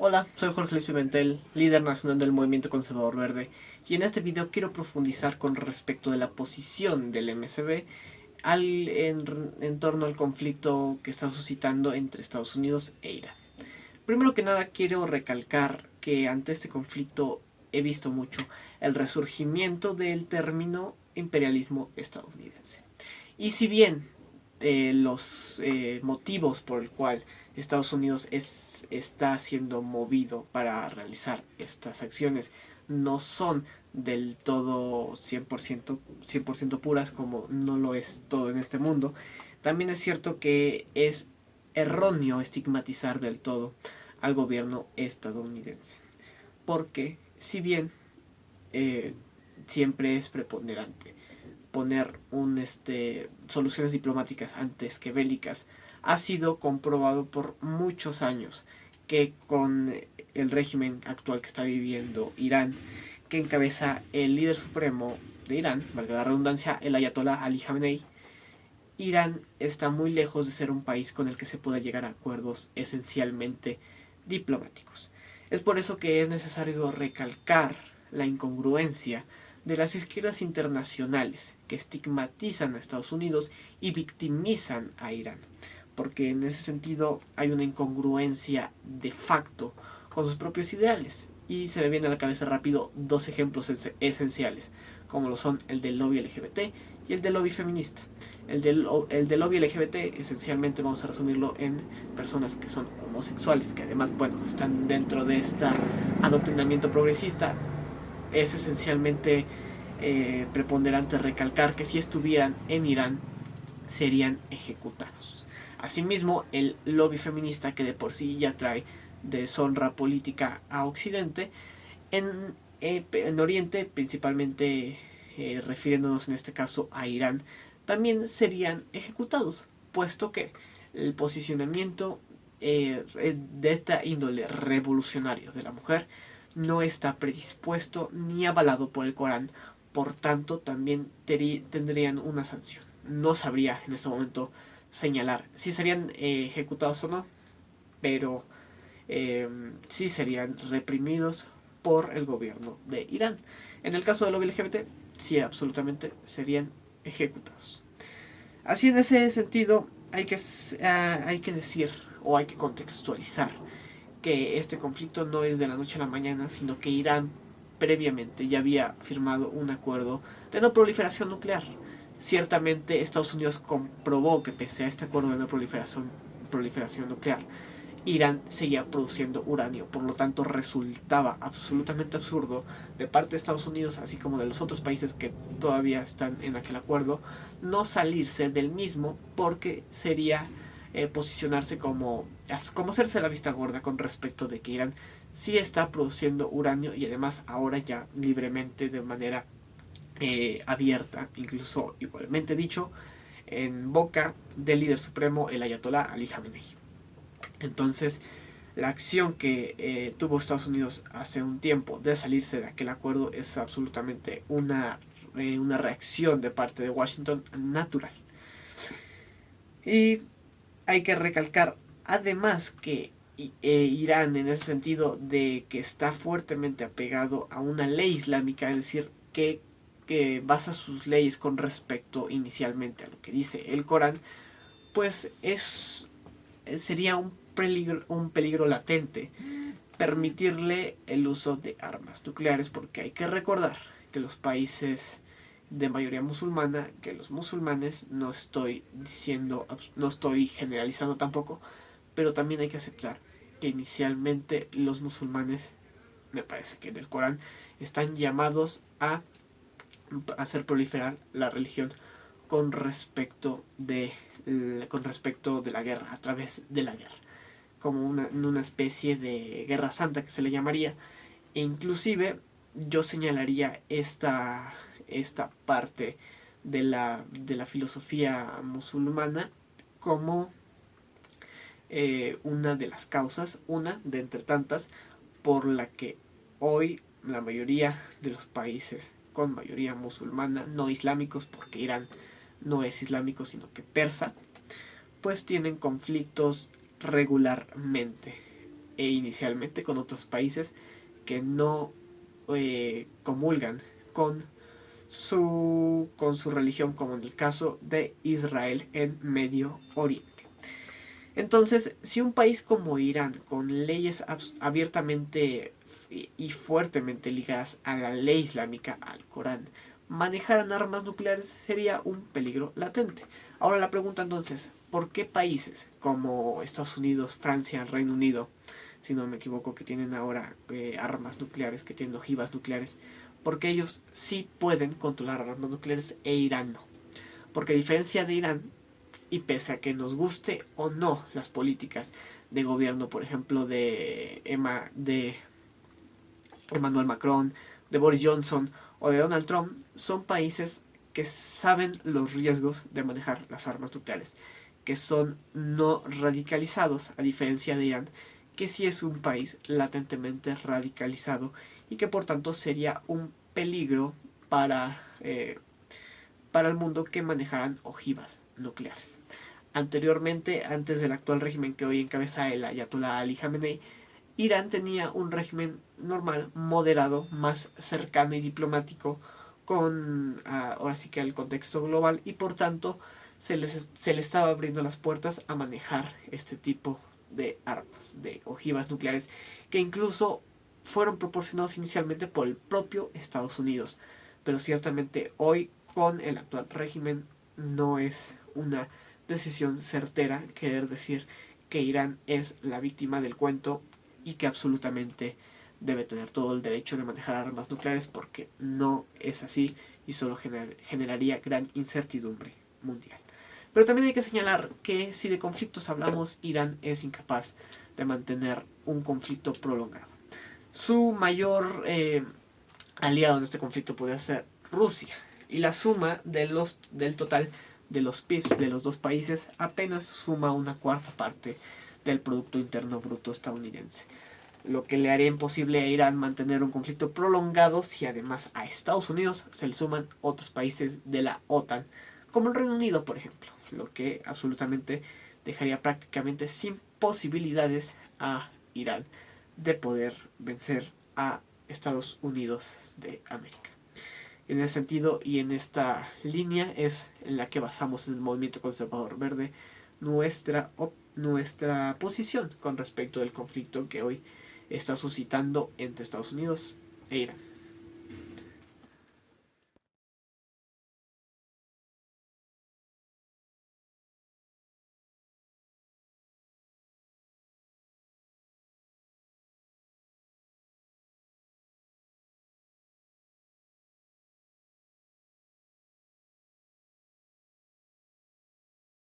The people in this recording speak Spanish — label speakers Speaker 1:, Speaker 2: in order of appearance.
Speaker 1: Hola, soy Jorge Luis Pimentel, líder nacional del Movimiento Conservador Verde, y en este video quiero profundizar con respecto de la posición del MSV en torno al conflicto que está suscitando entre Estados Unidos e Irán. Primero que nada quiero recalcar que ante este conflicto he visto mucho el resurgimiento del término imperialismo estadounidense. Y si bien los motivos por el cual Estados Unidos está siendo movido para realizar estas acciones no son del todo 100% puras, como no lo es todo en este mundo, también es cierto que es erróneo estigmatizar del todo al gobierno estadounidense. Porque si bien eh, siempre es preponderante poner soluciones diplomáticas antes que bélicas, ha sido comprobado por muchos años que con el régimen actual que está viviendo Irán, que encabeza el líder supremo de Irán, valga la redundancia, el ayatolá Ali Khamenei, Irán está muy lejos de ser un país con el que se pueda llegar a acuerdos esencialmente diplomáticos. Es por eso que es necesario recalcar la incongruencia de las izquierdas internacionales que estigmatizan a Estados Unidos y victimizan a Irán, porque en ese sentido hay una incongruencia de facto con sus propios ideales. Y se me viene a la cabeza rápido dos ejemplos esenciales, como lo son el del lobby LGBT y el del lobby feminista. El del lobby LGBT esencialmente vamos a resumirlo en personas que son homosexuales, que además, bueno, están dentro de este adoctrinamiento progresista. Es esencialmente preponderante recalcar que si estuvieran en Irán serían ejecutados. Asimismo, el lobby feminista, que de por sí ya trae deshonra política a Occidente, en Oriente, principalmente refiriéndonos en este caso a Irán, también serían ejecutados, puesto que el posicionamiento de esta índole revolucionario de la mujer no está predispuesto ni avalado por el Corán, por tanto también tendrían una sanción. No sabría en este momento señalar si serían ejecutados o no, pero sí serían reprimidos por el gobierno de Irán. En el caso del lobby LGBT, sí, absolutamente serían ejecutados. Así, en ese sentido, hay que decir o hay que contextualizar que este conflicto no es de la noche a la mañana, sino que Irán previamente ya había firmado un acuerdo de no proliferación nuclear. Ciertamente Estados Unidos comprobó que pese a este acuerdo de no proliferación nuclear, Irán seguía produciendo uranio. Por lo tanto, resultaba absolutamente absurdo de parte de Estados Unidos, así como de los otros países que todavía están en aquel acuerdo, no salirse del mismo, porque sería posicionarse como hacerse la vista gorda con respecto de que Irán sí está produciendo uranio, y además ahora ya libremente, de manera abierta, incluso igualmente dicho, en boca del líder supremo, el ayatolá Ali Khamenei. Entonces, la acción que tuvo Estados Unidos hace un tiempo de salirse de aquel acuerdo es absolutamente una reacción de parte de Washington natural. Y hay que recalcar además que Irán, en el sentido de que está fuertemente apegado a una ley islámica, es decir, que basa sus leyes con respecto inicialmente a lo que dice el Corán, pues sería un peligro latente permitirle el uso de armas nucleares, porque hay que recordar que los países de mayoría musulmana, que los musulmanes, no estoy diciendo, no estoy generalizando tampoco, pero también hay que aceptar que inicialmente los musulmanes, me parece que del Corán, están llamados a hacer proliferar la religión con respecto de la guerra, a través de la guerra, como una especie de guerra santa que se le llamaría. E inclusive yo señalaría esta parte de la filosofía musulmana como una de las causas, una de entre tantas, por la que hoy la mayoría de los países con mayoría musulmana, no islámicos, porque Irán no es islámico sino que persa, pues tienen conflictos regularmente. e inicialmente con otros países que no comulgan con su religión, como en el caso de Israel en Medio Oriente. Entonces, si un país como Irán, con leyes abiertamente y fuertemente ligadas a la ley islámica, al Corán, manejaran armas nucleares, sería un peligro latente. Ahora la pregunta entonces, ¿por qué países como Estados Unidos, Francia, Reino Unido, si no me equivoco, que tienen ahora armas nucleares, que tienen ojivas nucleares, porque ellos sí pueden controlar armas nucleares e Irán no? Porque a diferencia de Irán, y pese a que nos guste o no las políticas de gobierno, por ejemplo, de Emmanuel Macron, de Boris Johnson o de Donald Trump, son países que saben los riesgos de manejar las armas nucleares, que son no radicalizados, a diferencia de Irán, que sí es un país latentemente radicalizado y que por tanto sería un peligro para el mundo que manejaran ojivas nucleares. Anteriormente, antes del actual régimen que hoy encabeza el Ayatollah Ali Khamenei, Irán tenía un régimen normal, moderado, más cercano y diplomático con ahora sí que el contexto global, y por tanto se le estaba abriendo las puertas a manejar este tipo de armas, de ojivas nucleares, que incluso fueron proporcionados inicialmente por el propio Estados Unidos. Pero ciertamente hoy, con el actual régimen, no es una decisión certera querer decir que Irán es la víctima del cuento y que absolutamente debe tener todo el derecho de manejar armas nucleares, porque no es así y solo generaría gran incertidumbre mundial. Pero también hay que señalar que si de conflictos hablamos, Irán es incapaz de mantener un conflicto prolongado. Su mayor aliado en este conflicto podría ser Rusia, y la suma del total de los PIBs de los dos países apenas suma una cuarta parte del Producto Interno Bruto estadounidense, lo que le haría imposible a Irán mantener un conflicto prolongado si además a Estados Unidos se le suman otros países de la OTAN, como el Reino Unido, por ejemplo, lo que absolutamente dejaría prácticamente sin posibilidades a Irán de poder vencer a Estados Unidos de América. En ese sentido y en esta línea es en la que basamos en el movimiento conservador verde nuestra posición con respecto al conflicto que hoy está suscitando entre Estados Unidos e Irán.